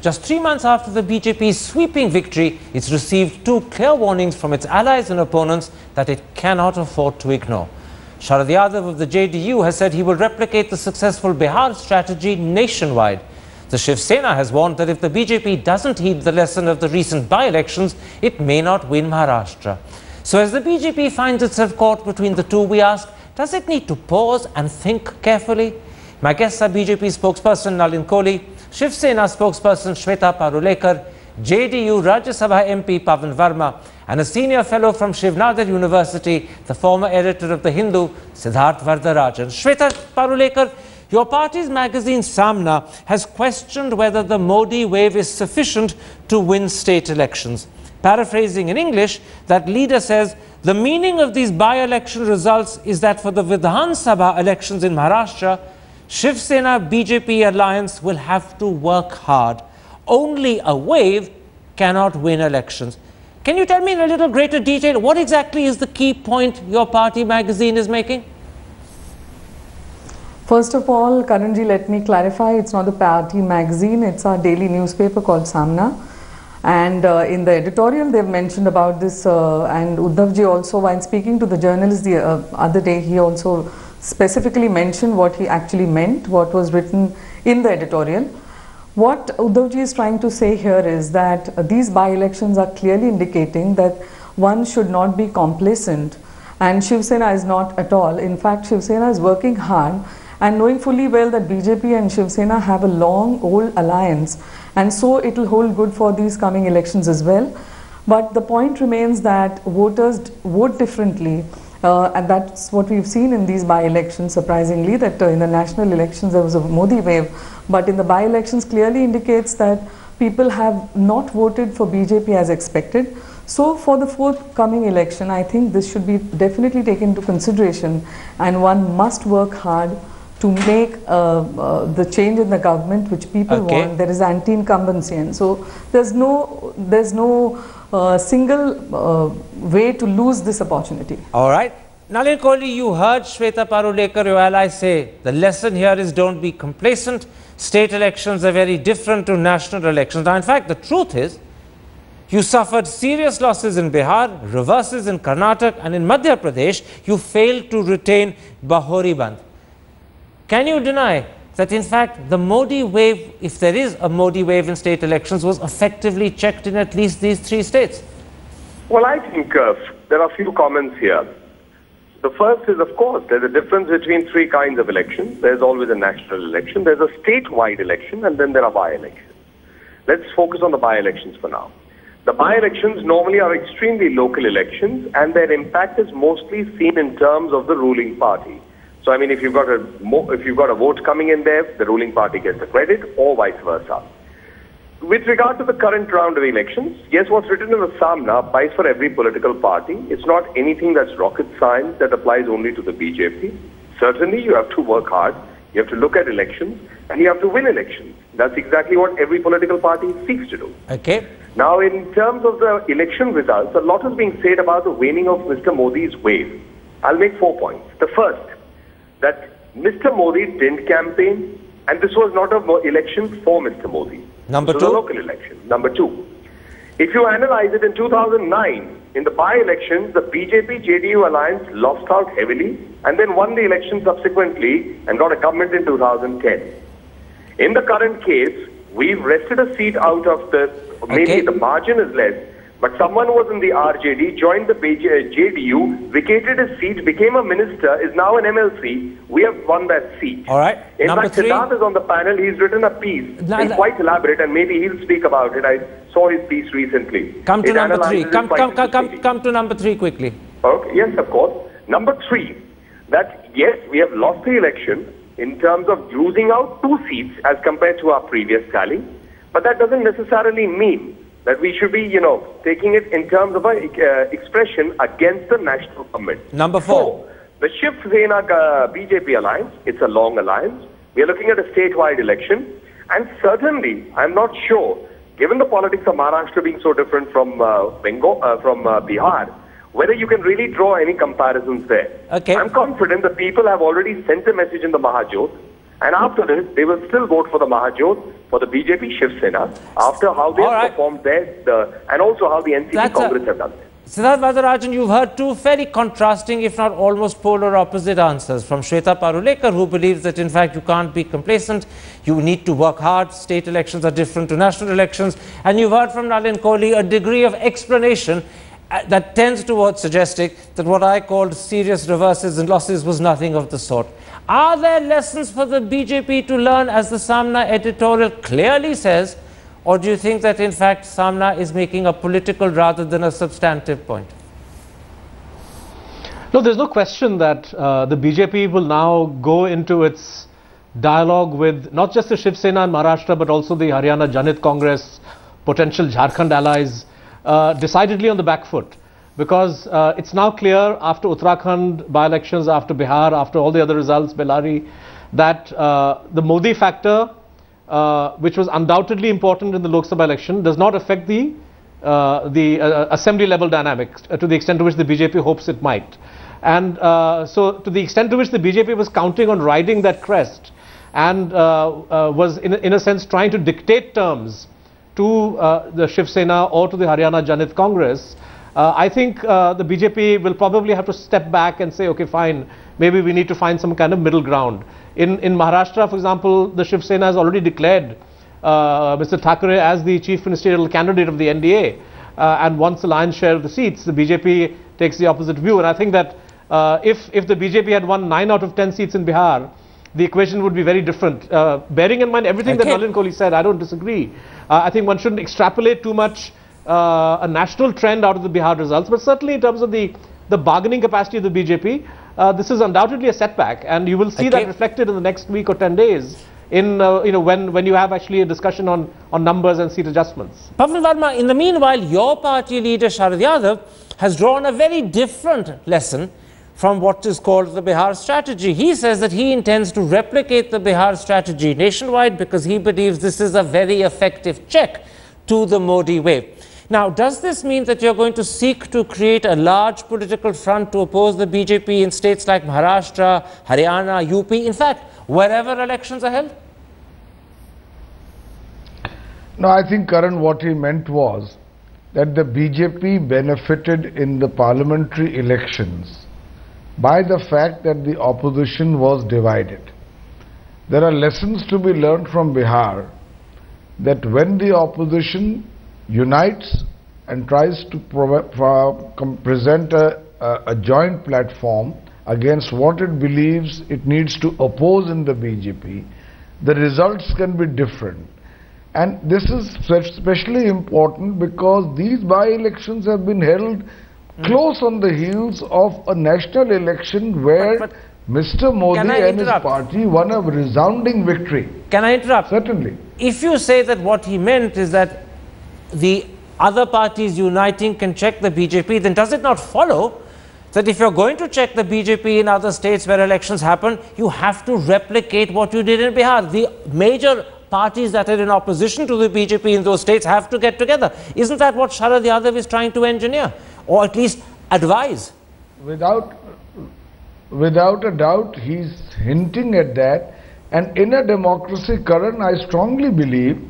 Just 3 months after the BJP's sweeping victory, it's received 2 clear warnings from its allies and opponents that it cannot afford to ignore. Sharad Yadav of the JDU has said he will replicate the successful Bihar strategy nationwide. The Shiv Sena has warned that if the BJP doesn't heed the lesson of the recent by-elections, it may not win Maharashtra. So as the BJP finds itself caught between the two, we ask, does it need to pause and think carefully? My guests are BJP spokesperson Nalin Kohli, Shiv Sena spokesperson Shweta Parulekar, JDU Rajya Sabha MP Pavan Verma, and a senior fellow from Shiv Nadar University, the former editor of The Hindu, Siddharth Vardarajan. Shweta Parulekar, your party's magazine Samna has questioned whether the Modi wave is sufficient to win state elections. Paraphrasing in English, that leader says the meaning of these by-election results is that for the Vidhan Sabha elections in Maharashtra, Shiv Sena BJP alliance will have to work hard. Only a wave cannot win elections. Can you tell me in a little greater detail what exactly is the key point your party magazine is making? First of all, Karanji, let me clarify, it's not the party magazine, it's our daily newspaper called Samna. And in the editorial, they've mentioned about this, and Uddhavji also, while speaking to the journalist the other day, he also specifically mentioned what he actually meant, what was written in the editorial. What Uddhavji is trying to say here is that these by-elections are clearly indicating that one should not be complacent, and Shiv Sena is not at all. In fact, Shiv Sena is working hard and knowing fully well that BJP and Shiv Sena have a long old alliance, and so it will hold good for these coming elections as well. But the point remains that voters vote differently, and that's what we've seen in these by-elections, surprisingly, that in the national elections there was a Modi wave, but in the by-elections clearly indicates that people have not voted for BJP as expected. So for the forthcoming election, I think this should be definitely taken into consideration, and one must work hard to make the change in the government which people want. There is anti-incumbency, and so there's no single way to lose this opportunity. All right. Nalin Kohli, you heard Shweta Parulekar, your ally, say the lesson here is don't be complacent. State elections are very different to national elections. Now, in fact, the truth is, you suffered serious losses in Bihar, reverses in Karnataka, and in Madhya Pradesh, you failed to retain Bahori Band. Can you deny that, in fact, the Modi wave, if there is a Modi wave in state elections, was effectively checked in at least these 3 states? Well, I think there are a few comments here. The first is, of course, there's a difference between 3 kinds of elections. There's always a national election, there's a statewide election, and then there are by-elections. Let's focus on the by-elections for now. The by-elections normally are extremely local elections, and their impact is mostly seen in terms of the ruling party. So, I mean, if you've got a vote coming in there, the ruling party gets the credit, or vice versa. With regard to the current round of elections, yes, what's written in the Samna applies for every political party. It's not anything that's rocket science that applies only to the BJP. Certainly, you have to work hard, you have to look at elections, and you have to win elections. That's exactly what every political party seeks to do. Okay. Now, in terms of the election results, a lot is being said about the waning of Mr. Modi's wave. I'll make 4 points. The first, that Mr. Modi didn't campaign, and this was not an election for Mr. Modi. Number 2? It was a local election. Number 2, if you analyze it, in 2009, in the by-elections, the BJP-JDU alliance lost out heavily and then won the election subsequently and got a government in 2010. In the current case, we've wrested a seat out of the, maybe the margin is less, but someone who was in the RJD, joined the JDU, vacated his seat, became a minister, is now an MLC. We have won that seat. All right. In Number fact, 3. Siddharth is on the panel. He's written a piece. It's quite elaborate, and maybe he'll speak about it. I saw his piece recently. Come to number 3. Come to number 3 quickly. Okay. Yes, of course. Number 3, that yes, we have lost the election in terms of losing out 2 seats as compared to our previous tally, but that doesn't necessarily mean that we should be, taking it in terms of an expression against the national government. Number 4. The Shiv Sena BJP alliance, it's a long alliance. We are looking at a statewide election. And certainly, I'm not sure, given the politics of Maharashtra being so different from Bihar, whether you can really draw any comparisons there. Okay. I'm confident the people have already sent a message in the Mahajot And after this, they will still vote for the Mahajot, for the BJP Shiv Sena, after how they have performed there, and also how the NCP Congress have done. Siddharth Varadarajan, you've heard two very contrasting, if not almost polar opposite answers from Shweta Parulekar, who believes that in fact you can't be complacent, you need to work hard, state elections are different to national elections, and you've heard from Nalin Kohli a degree of explanation that tends towards suggesting that what I called serious reverses and losses was nothing of the sort. Are there lessons for the BJP to learn, as the Samna editorial clearly says, or do you think that in fact Samna is making a political rather than a substantive point? No, there's no question that the BJP will now go into its dialogue with not just the Shiv Sena in Maharashtra, but also the Haryana Janit Congress, potential Jharkhand allies, decidedly on the back foot. Because it's now clear after Uttarakhand by-elections, after Bihar, after all the other results, Bellary, that the Modi factor, which was undoubtedly important in the Lok Sabha election, does not affect the assembly level dynamics to the extent to which the BJP hopes it might. And so to the extent to which the BJP was counting on riding that crest and was in a sense trying to dictate terms to the Shiv Sena or to the Haryana Janit Congress, I think the BJP will probably have to step back and say, okay, fine, maybe we need to find some kind of middle ground. In Maharashtra, for example, the Shiv Sena has already declared Mr. Thackeray as the chief ministerial candidate of the NDA and wants the lion's share of the seats. The BJP takes the opposite view, and I think that if the BJP had won 9 out of 10 seats in Bihar, the equation would be very different. Bearing in mind everything that Nalin Kohli said, I don't disagree. I think one shouldn't extrapolate too much a national trend out of the Bihar results, but certainly in terms of the bargaining capacity of the BJP, this is undoubtedly a setback, and you will see that reflected in the next week or 10 days in when you have actually a discussion on numbers and seat adjustments. Pavan Verma, in the meanwhile, your party leader Sharad Yadav has drawn a very different lesson from what is called the Bihar strategy. He says that he intends to replicate the Bihar strategy nationwide because he believes this is a very effective check to the Modi wave. Now, does this mean that you're going to seek to create a large political front to oppose the BJP in states like Maharashtra, Haryana, UP, in fact, wherever elections are held? No, I think, Karan, what he meant was that the BJP benefited in the parliamentary elections by the fact that the opposition was divided. There are lessons to be learned from Bihar that when the opposition unites and tries to present a joint platform against what it believes it needs to oppose in the BJP, the results can be different. And this is especially important because these by-elections have been held close on the heels of a national election where Mr. Modi and his party won a resounding victory. Can I interrupt? Certainly. If you say that what he meant is that the other parties uniting can check the BJP, then does it not follow that if you're going to check the BJP in other states where elections happen, you have to replicate what you did in Bihar? The major parties that are in opposition to the BJP in those states have to get together. Isn't that what Sharad Yadav is trying to engineer, or at least advise? Without a doubt, he's hinting at that. And in a democracy, Karan, I strongly believe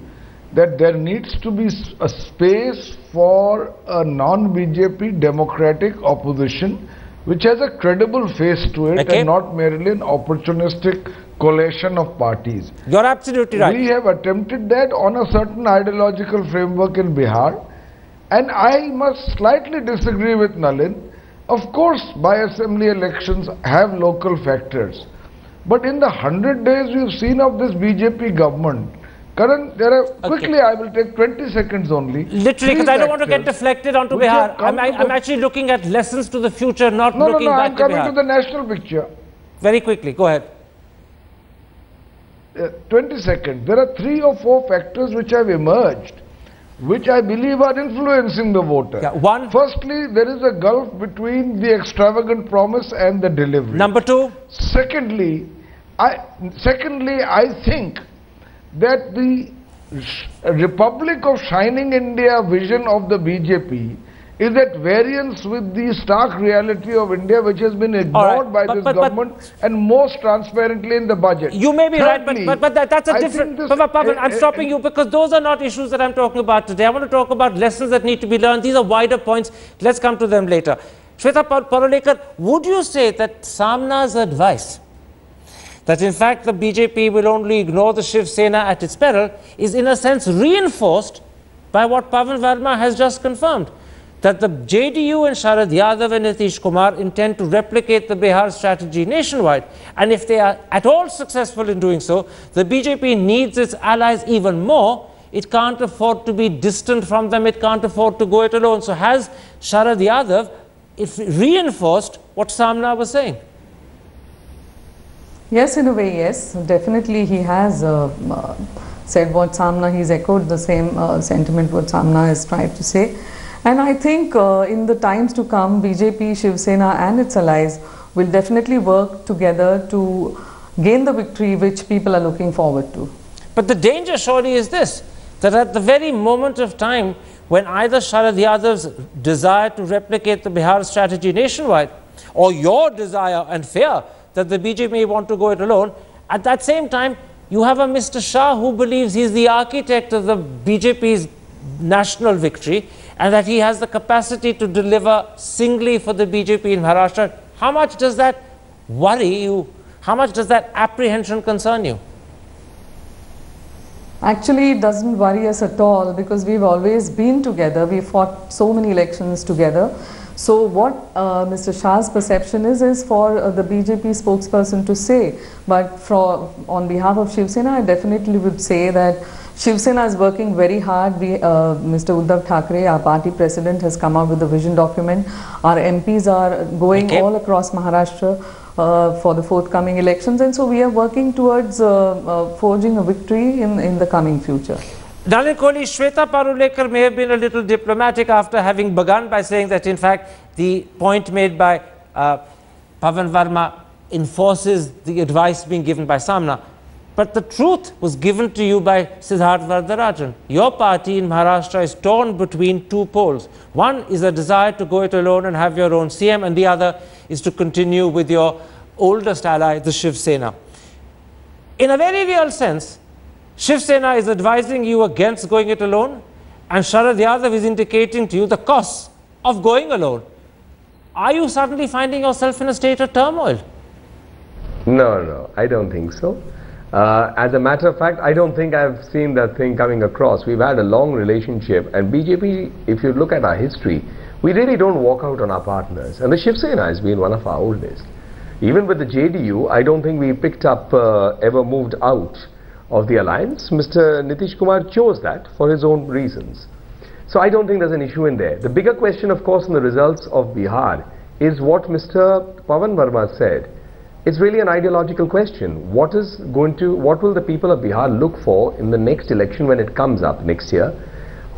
that there needs to be a space for a non-BJP democratic opposition which has a credible face to it and not merely an opportunistic coalition of parties. You're absolutely right. We have attempted that on a certain ideological framework in Bihar, and I must slightly disagree with Nalin. Of course, by-assembly elections have local factors, but in the 100 days we've seen of this BJP government, Karan, there are, quickly I will take 20 seconds only. Literally, because I don't want to get deflected onto Bihar. I'm actually looking at lessons to the future, not looking back to Bihar. I'm coming to the national picture. Very quickly, go ahead. 20 seconds. There are 3 or 4 factors which have emerged, which I believe are influencing the voter. One. Firstly, there is a gulf between the extravagant promise and the delivery. Number 2. Secondly, I think that the Republic of Shining India vision of the BJP is at variance with the stark reality of India, which has been ignored by this government and most transparently in the budget. You may be Thirdly, right, but that's a different... Pavan, I'm stopping you because those are not issues that I'm talking about today. I want to talk about lessons that need to be learned. These are wider points. Let's come to them later. Shweta Parulekar, would you say that Samna's advice, that in fact the BJP will only ignore the Shiv Sena at its peril, is in a sense reinforced by what Pavan Verma has just confirmed? That the JDU and Sharad Yadav and Nitish Kumar intend to replicate the Bihar strategy nationwide. And if they are at all successful in doing so, the BJP needs its allies even more. It can't afford to be distant from them. It can't afford to go it alone. So has Sharad Yadav reinforced what Samna was saying? Yes, in a way, yes. Definitely he has said what Samna, he's echoed the same sentiment what Samna has tried to say. And I think in the times to come, BJP, Shiv Sena and its allies will definitely work together to gain the victory which people are looking forward to. But the danger surely is this, that at the very moment of time when either Sharad Yadav's desire to replicate the Bihar strategy nationwide or your desire and fear that the BJP may want to go it alone, at that same time you have a Mr. Shah who believes he's the architect of the BJP's national victory and that he has the capacity to deliver singly for the BJP in Maharashtra. How much does that worry you? How much does that apprehension concern you? Actually, it doesn't worry us at all because we've always been together. We fought so many elections together. So what Mr. Shah's perception is for the BJP spokesperson to say. But on behalf of Shiv Sena, I definitely would say that Shiv Sena is working very hard. Mr. Uddhav Thackeray, our party president, has come out with a vision document. Our MPs are going all across Maharashtra for the forthcoming elections, and so we are working towards forging a victory in the coming future. Nalin Kohli, Shweta Parulekar may have been a little diplomatic after having begun by saying that in fact the point made by Pavan Verma enforces the advice being given by Samna. But the truth was given to you by Siddharth Vardarajan. Your party in Maharashtra is torn between two poles. One is a desire to go it alone and have your own CM, and the other is to continue with your oldest ally, the Shiv Sena. In a very real sense, Shiv Sena is advising you against going it alone, and Sharad Yadav is indicating to you the costs of going alone. Are you suddenly finding yourself in a state of turmoil? No, I don't think so. As a matter of fact, I don't think I've seen that thing coming across. We've had a long relationship, and BJP, if you look at our history, we really don't walk out on our partners, and the Shiv Sena has been one of our oldest. Even with the JDU, I don't think we picked up, ever moved out of the alliance. Mr. Nitish Kumar chose that for his own reasons. So I don't think there's an issue in there. The bigger question, of course, in the results of Bihar is what Mr. Pavan Verma said. It's really an ideological question. What will the people of Bihar look for in the next election when it comes up next year?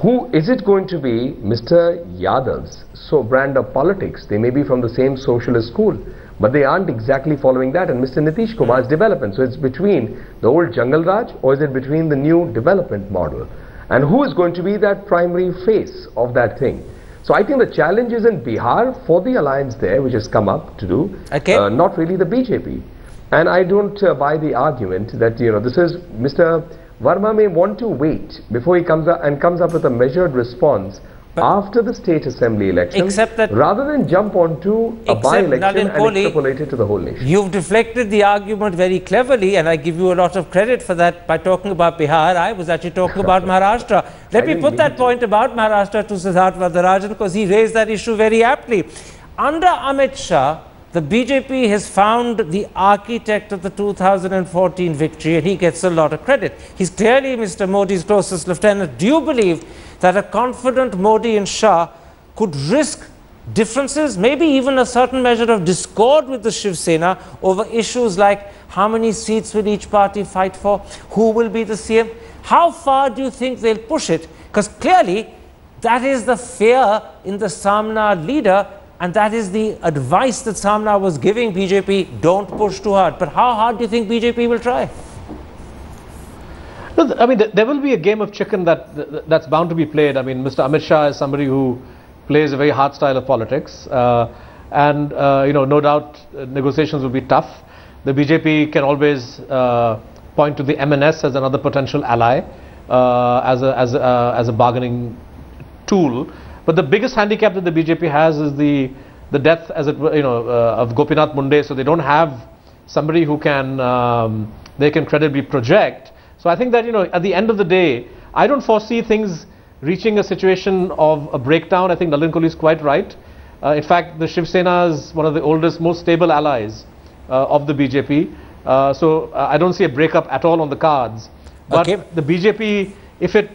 Who is it going to be? Mr. Yadav's brand of politics. They may be from the same socialist school, but they aren't exactly following that. And Mr. Nitish Kumar's development. So it's between the old Jungle Raj, or is it between the new development model? And who is going to be that primary face of that thing? So I think the challenge is in Bihar for the alliance there, which has come up to do, not really the BJP. And I don't buy the argument that, this is Mr. Verma may want to wait before he comes up with a measured response after the state assembly election, rather than jump onto a by-election and extrapolate it to the whole nation. You've deflected the argument very cleverly, and I give you a lot of credit for that by talking about Bihar. I was actually talking about Maharashtra. Let me put that point about Maharashtra to Siddharth Vardarajan, because he raised that issue very aptly. Under Amit Shah, the BJP has found the architect of the 2014 victory, and he gets a lot of credit. He's clearly Mr. Modi's closest lieutenant. Do you believe that a confident Modi and Shah could risk differences, maybe even a certain measure of discord with the Shiv Sena over issues like how many seats will each party fight for, who will be the CM? How far do you think they'll push it? Because clearly that is the fear in the Samna leader, and that is the advice that Samna was giving BJP, don't push too hard. But how hard do you think BJP will try? I mean, there will be a game of chicken that's bound to be played. I mean, Mr. Amit Shah is somebody who plays a very hard style of politics. And no doubt negotiations will be tough. The BJP can always point to the MNS as another potential ally, as a bargaining tool. But the biggest handicap that the BJP has is the death, as it were, of Gopinath Munde. So they don't have somebody who can they can credibly project. So I think that at the end of the day, I don't foresee things reaching a situation of a breakdown. I think Nalin Kohli is quite right. In fact, the Shiv Sena is one of the oldest, most stable allies of the BJP. So I don't see a breakup at all on the cards. But the BJP, if it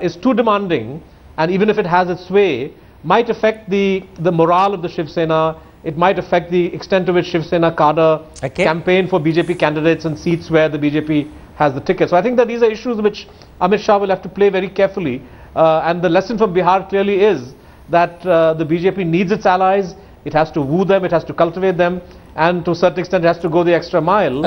is too demanding, and even if it has its way, might affect the morale of the Shiv Sena. It might affect the extent to which Shiv Sena cadre campaign for BJP candidates and seats where the BJP has the ticket. So I think that these are issues which Amit Shah will have to play very carefully. And the lesson from Bihar clearly is that the BJP needs its allies. It has to woo them, it has to cultivate them, and to a certain extent it has to go the extra mile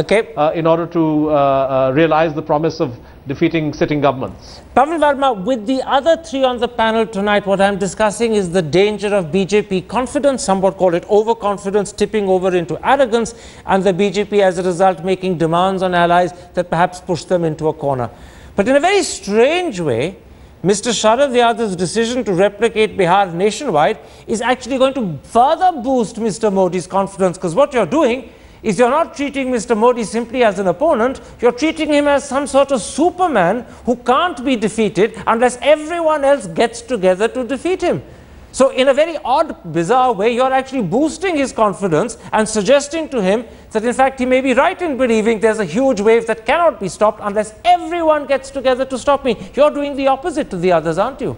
in order to realize the promise of defeating sitting governments. Pavan Verma, with the other three on the panel tonight, what I'm discussing is the danger of BJP confidence, some would call it overconfidence, tipping over into arrogance, and the BJP as a result making demands on allies that perhaps push them into a corner. But in a very strange way, Mr. Sharad Yadav's decision to replicate Bihar nationwide is actually going to further boost Mr. Modi's confidence, because what you're doing is you're not treating Mr. Modi simply as an opponent, you're treating him as some sort of Superman who can't be defeated unless everyone else gets together to defeat him. So in a very odd, bizarre way, you're actually boosting his confidence and suggesting to him that in fact he may be right in believing there's a huge wave that cannot be stopped unless everyone gets together to stop me. You're doing the opposite to the others, aren't you?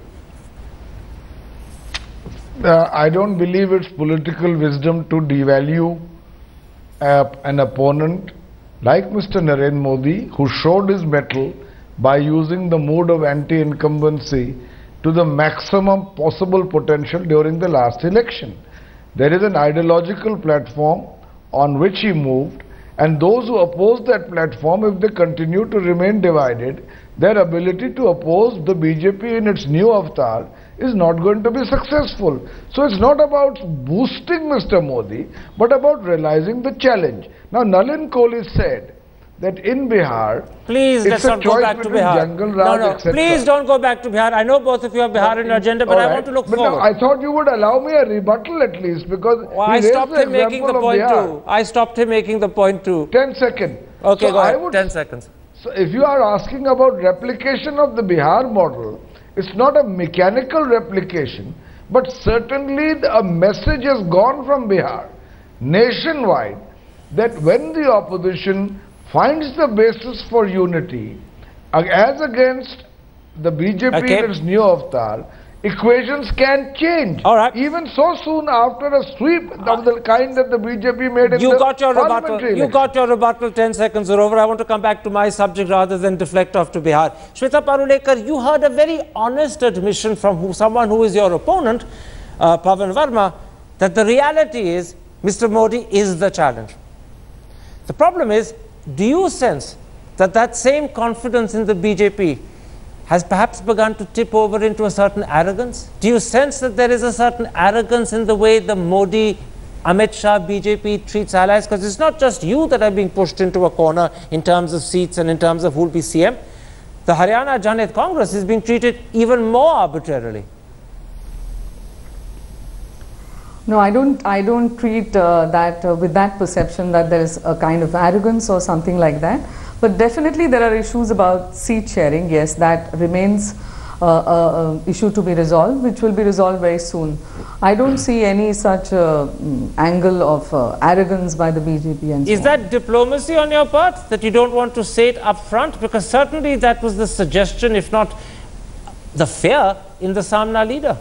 I don't believe it's political wisdom to devalue an opponent like Mr. Narendra Modi, who showed his mettle by using the mode of anti-incumbency to the maximum possible potential during the last election. There is an ideological platform on which he moved, and those who oppose that platform, if they continue to remain divided, their ability to oppose the BJP in its new avatar is not going to be successful. So it's not about boosting Mr. Modi, but about realizing the challenge. Now Nalin Kohli said that in Bihar, please let's not go back to Bihar. Please don't go back to Bihar. I know both of you have Bihar in your agenda, but I want to look forward. No, I thought you would allow me a rebuttal at least, because I stopped him making the point too. I stopped him making the point too. 10 seconds. Okay, so go ahead. 10 seconds. So if you are asking about replication of the Bihar model, it's not a mechanical replication, but certainly a message has gone from Bihar nationwide that when the opposition finds the basis for unity as against the BJP in its new avatar, equations can change. All right. Even so soon after a sweep of the kind that the BJP made in you the got your rebuttal. election. You got your rebuttal. 10 seconds are over. I want to come back to my subject rather than deflect off to Bihar. Shweta Parulekar, you heard a very honest admission from someone who is your opponent, Pavan Verma, that the reality is Mr. Modi is the challenge. The problem is, do you sense that that same confidence in the BJP has perhaps begun to tip over into a certain arrogance? Do you sense that there is a certain arrogance in the way the Modi, Amit Shah BJP treats allies? Because it's not just you that are being pushed into a corner in terms of seats and in terms of who will be CM. The Haryana Janit Congress is being treated even more arbitrarily. No, I don't treat that with that perception that there is a kind of arrogance or something like that. But definitely there are issues about seat sharing. Yes, that remains an issue to be resolved, which will be resolved very soon. I don't see any such angle of arrogance by the BJP. And is that diplomacy on your part, that you don't want to say it up front? Because certainly that was the suggestion, if not the fear, in the Samna leader.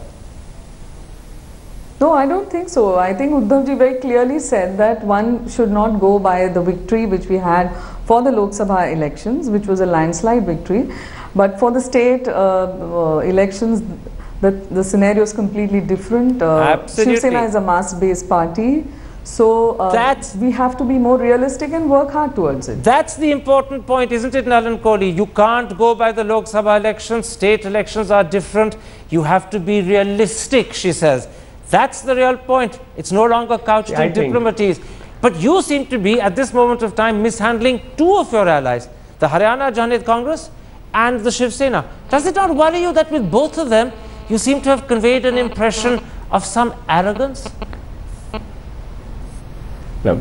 No, I don't think so. I think Uddhavji very clearly said that one should not go by the victory which we had for the Lok Sabha elections, which was a landslide victory. But for the state elections, the scenario is completely different. Absolutely. Shiv Sena is a mass-based party. So we have to be more realistic and work hard towards it. That's the important point, isn't it, Nalan Kohli? You can't go by the Lok Sabha elections. State elections are different. You have to be realistic, she says. That's the real point. It's no longer couched in diplomacies. But you seem to be, at this moment of time, mishandling two of your allies, the Haryana Janhit Congress and the Shiv Sena. Does it not worry you that with both of them, you seem to have conveyed an impression of some arrogance? No,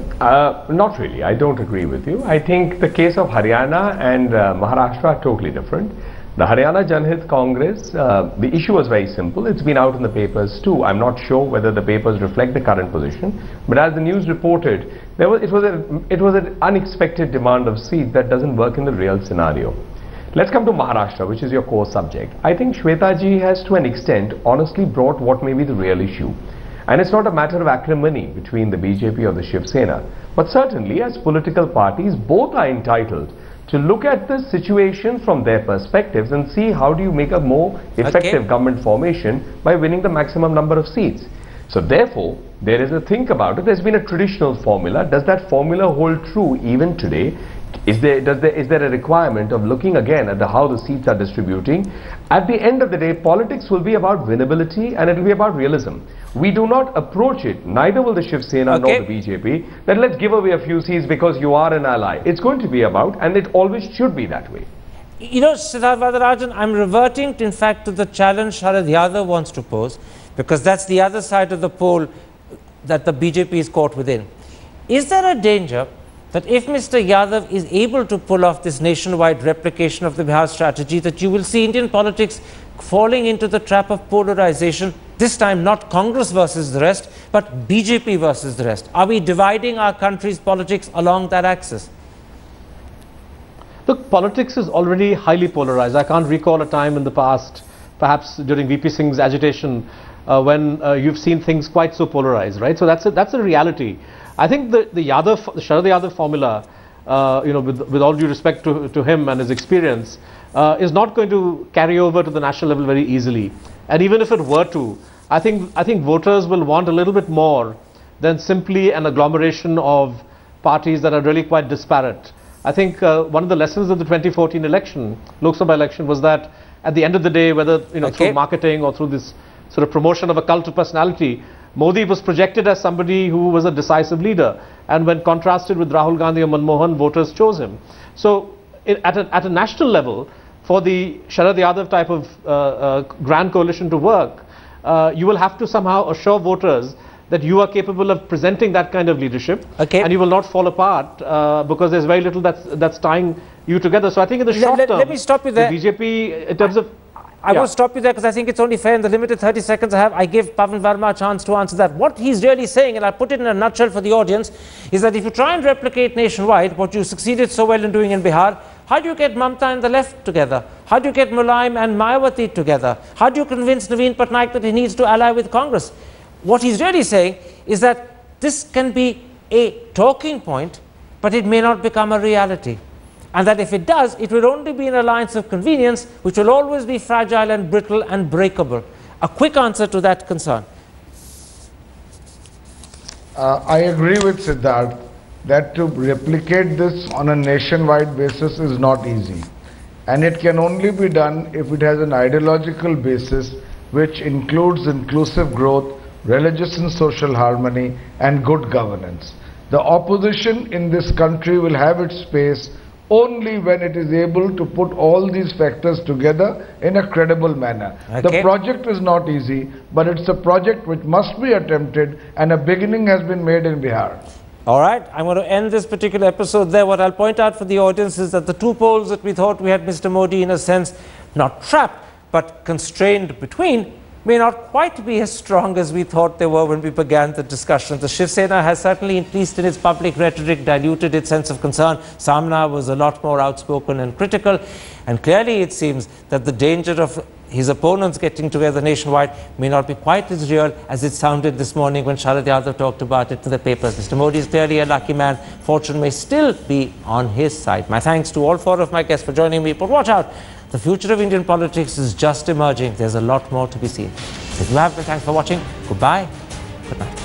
not really. I don't agree with you. I think the case of Haryana and Maharashtra are totally different. The Haryana Janhit Congress, the issue was very simple. It's been out in the papers too. I'm not sure whether the papers reflect the current position, but as the news reported, it was an unexpected demand of seats that doesn't work in the real scenario. Let's come to Maharashtra, which is your core subject. I think Shweta ji has, to an extent, honestly brought what may be the real issue. And it's not a matter of acrimony between the BJP or the Shiv Sena, but certainly as political parties, both are entitled to look at the situation from their perspectives and see how do you make a more effective government formation by winning the maximum number of seats. So therefore, there is a think about it. There's been a traditional formula. Does that formula hold true even today? Is there a requirement of looking again at how the seats are distributing? At the end of the day, politics will be about winnability and it will be about realism. We do not approach it, neither will the Shiv Sena nor the BJP, that let's give away a few seats because you are an ally. It's going to be about, and it always should be that way. You know, Siddharth Varadarajan, I'm reverting in fact to the challenge Sharad Yadav wants to pose, because that's the other side of the pole that the BJP is caught within. Is there a danger that if Mr. Yadav is able to pull off this nationwide replication of the Bihar strategy, that you will see Indian politics falling into the trap of polarization, this time not Congress versus the rest, but BJP versus the rest? Are we dividing our country's politics along that axis? Look, politics is already highly polarized. I can't recall a time in the past, perhaps during VP Singh's agitation, when you've seen things quite so polarized, right? So that's a reality. I think the Sharad Yadav formula, you know, with all due respect to him and his experience, is not going to carry over to the national level very easily. And even if it were to, I think voters will want a little bit more than simply an agglomeration of parties that are really quite disparate. I think one of the lessons of the 2014 election, Lok Sabha election, was that at the end of the day, whether through marketing or through this sort of promotion of a cult of personality, Modi was projected as somebody who was a decisive leader, and when contrasted with Rahul Gandhi or Manmohan, voters chose him. So at a national level, for the Sharad Yadav type of grand coalition to work, you will have to somehow assure voters that you are capable of presenting that kind of leadership, and you will not fall apart because there's very little that's tying you together. So I think in the short term, let me stop you there. The BJP, in terms of... I will stop you there because I think it's only fair in the limited 30 seconds I have. I give Pavan Verma a chance to answer that. What he's really saying, and I'll put it in a nutshell for the audience, is that if you try and replicate nationwide what you succeeded so well in doing in Bihar, how do you get Mamta and the left together? How do you get Mulayam and Mayawati together? How do you convince Naveen Patnaik that he needs to ally with Congress? What he's really saying is that this can be a talking point, but it may not become a reality. And that if it does, it will only be an alliance of convenience, which will always be fragile and brittle and breakable. A quick answer to that concern. I agree with Siddharth that to replicate this on a nationwide basis is not easy. And it can only be done if it has an ideological basis which includes inclusive growth, religious and social harmony, and good governance. The opposition in this country will have its space only when it is able to put all these factors together in a credible manner. The project is not easy, but it's a project which must be attempted, and a beginning has been made in Bihar. All right, I'm going to end this particular episode there. What I'll point out for the audience is that the two polls that we thought we had Mr. Modi in a sense not trapped but constrained between may not quite be as strong as we thought they were when we began the discussion. The Shiv Sena has certainly, at least in its public rhetoric, diluted its sense of concern. Samna was a lot more outspoken and critical, and clearly it seems that the danger of his opponents getting together nationwide may not be quite as real as it sounded this morning when Sharad Yadav talked about it to the papers. Mr. Modi is clearly a lucky man. Fortune may still be on his side. My thanks to all four of my guests for joining me, but watch out. The future of Indian politics is just emerging. There's a lot more to be seen. So if you have been, thanks for watching. Goodbye. Good night.